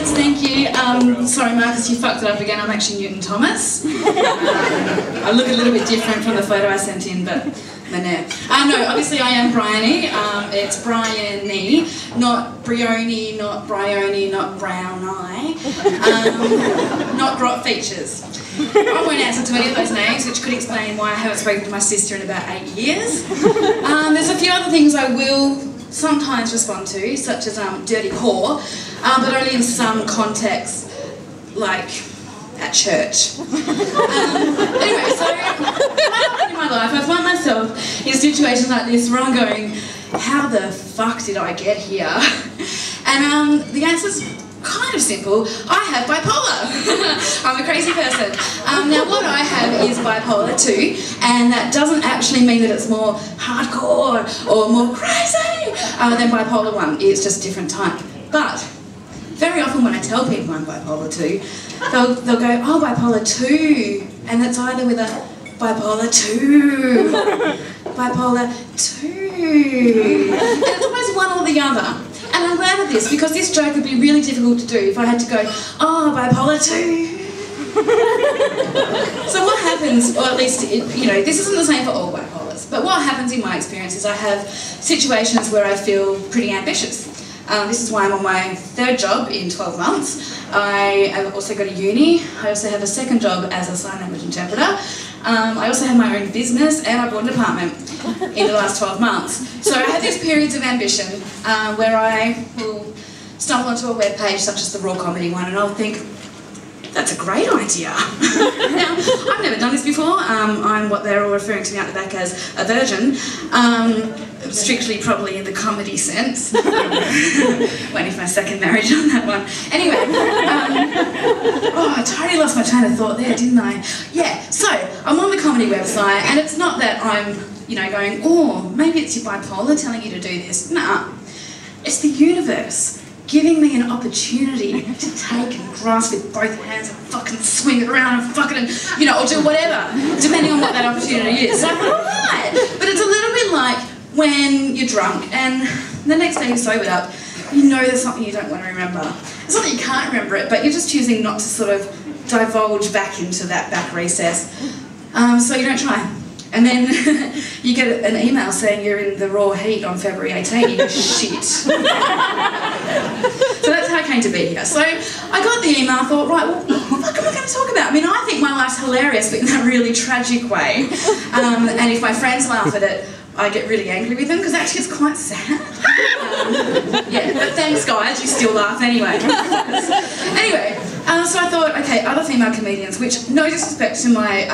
audience, thank you. Sorry Marcus, you fucked it up again. I'm actually Newton Thomas. I look a little bit different from the photo I sent in, but no, obviously I am Bryony. It's Bryony, not Brioni, not Bryony, not Brown Eye, not Grot Features. I won't answer to any of those names, which could explain why I haven't spoken to my sister in about 8 years. There's a few other things I will sometimes respond to, such as dirty whore, but only in some contexts, like at church. Anyway, so in my life, I find myself in situations like this where I'm going, how the fuck did I get here? And the answer's kind of simple. I have bipolar. I'm a crazy person. Now what I have is bipolar 2, and that doesn't actually mean that it's more hardcore or more crazy than bipolar 1. It's just a different type. But very often when I tell people I'm bipolar 2, they'll go, oh, bipolar 2, and it's either with a bipolar 2, bipolar 2, and it's always one or the other. And I'm glad of this, because this joke would be really difficult to do if I had to go, oh, bipolar 2. So what happens, or at least, this isn't the same for all bipolars, but what happens in my experience is I have situations where I feel pretty ambitious. This is why I'm on my 3rd job in 12 months. I have also got a uni. I also have a 2nd job as a sign language interpreter. I also have my own business, and I bought an apartment in the last 12 months. So I have these periods of ambition where I will stumble onto a web page such as the Raw Comedy one, and I'll think, that's a great idea. Now, I've never done this before. I'm what they're all referring to me out the back as a virgin. Strictly probably in the comedy sense. Waiting for my 2nd marriage on that one. Anyway, I totally lost my train of thought there, didn't I? Yeah, so I'm on the comedy website, and it's not that I'm, going, oh, maybe it's your bipolar telling you to do this. Nah, it's the universe giving me an opportunity to take and grasp with both hands and fucking swing it around and fuck it and, or do whatever, depending on what that opportunity is. So, alright, but it's a little bit like when you're drunk and the next day you're sobered up, there's something you don't want to remember. It's not that you can't remember it, but you're just choosing not to sort of divulge back into that back recess. So you don't try. And then you get an email saying you're in the raw heat on February 18, you go, shit. So that's how I came to be here. So I got the email, I thought, right, well, what the fuck am I going to talk about? I mean, I think my life's hilarious, but in that really tragic way. And if my friends laugh at it, I get really angry with them, because actually it's quite sad. Yeah, but thanks guys, you still laugh anyway. Anyway, so I thought, okay, other female comedians, which, no disrespect to my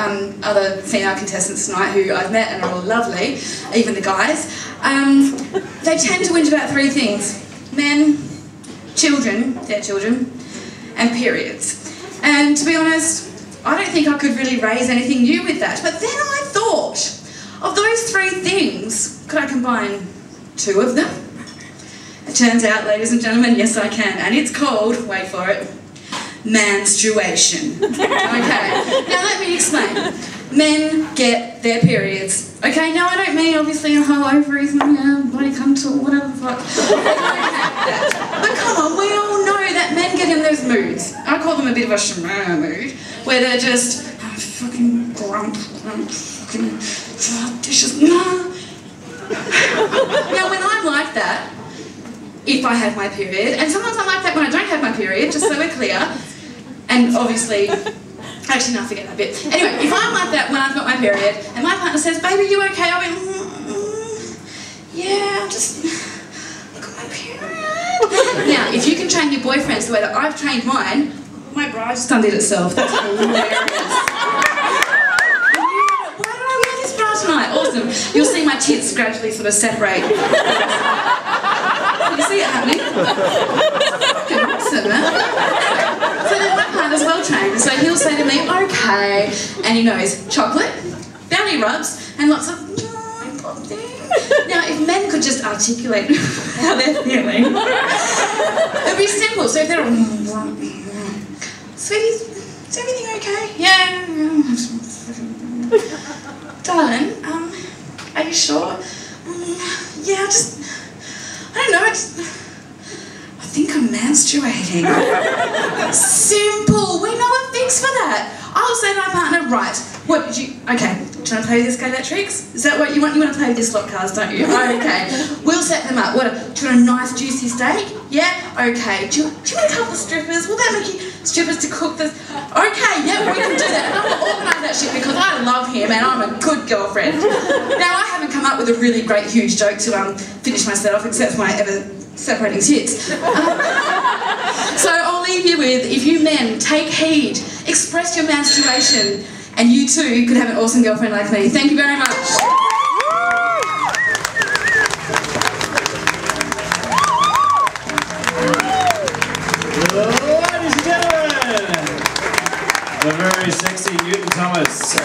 other female contestants tonight who I've met and are all lovely, even the guys, they tend to whinge about 3 things: men, children, their children, and periods. And to be honest, I don't think I could really raise anything new with that, but then I thought, of those 3 things, could I combine 2 of them? It turns out, ladies and gentlemen, yes I can, and it's called, wait for it, menstruation. Okay, now let me explain. Men get their periods. Okay, now I don't mean obviously a whole ovaries and bloody cunt or whatever the fuck. But come on, we all know that men get in those moods. I call them a bit of a shaman mood, where they're just fucking grump, fucking dishes. Now when I'm like that, if I have my period, and sometimes I'm like that when I don't have my period, just so we're clear, and obviously, actually no, forget that bit. Anyway, if I'm like that when I've got my period, and my partner says, baby, you okay? I went, yeah, I've just got my period. Now, if you can train your boyfriends the way that I've trained mine, my bra just undid itself. That's hilarious. Tonight. Awesome. You'll see my tits gradually sort of separate. Can you see it happening? Fucking awesome, man. So then my partner's well trained, so he'll say to me, okay, and he knows chocolate, belly rubs, and lots of now, if men could just articulate how they're feeling, it'd be simple. So if they're sweetie, is everything okay? Yeah. Darling, are you sure? Yeah, I don't know, I think I'm menstruating. Simple. We know a fix for that. I'll say to my partner, right, what did you... Okay, do you want to play with the Scalatrix? Is that what you want? You want to play with your slot cards, don't you? Okay. We'll set them up. Do you want a nice juicy steak? Yeah? Okay. Do you want a couple of strippers? Will that make you... Strippers to cook this? Okay, yeah, we can do that. And I'm going to organise that shit because I love him and I'm a good girlfriend. Now, I haven't come up with a really great, huge joke to finish my set off, except for my ever-separating tits. So I'll leave you with, if you men take heed, express your menstruation, and you too could have an awesome girlfriend like me. Thank you very much. Ladies and gentlemen, the very sexy Newton Thomas.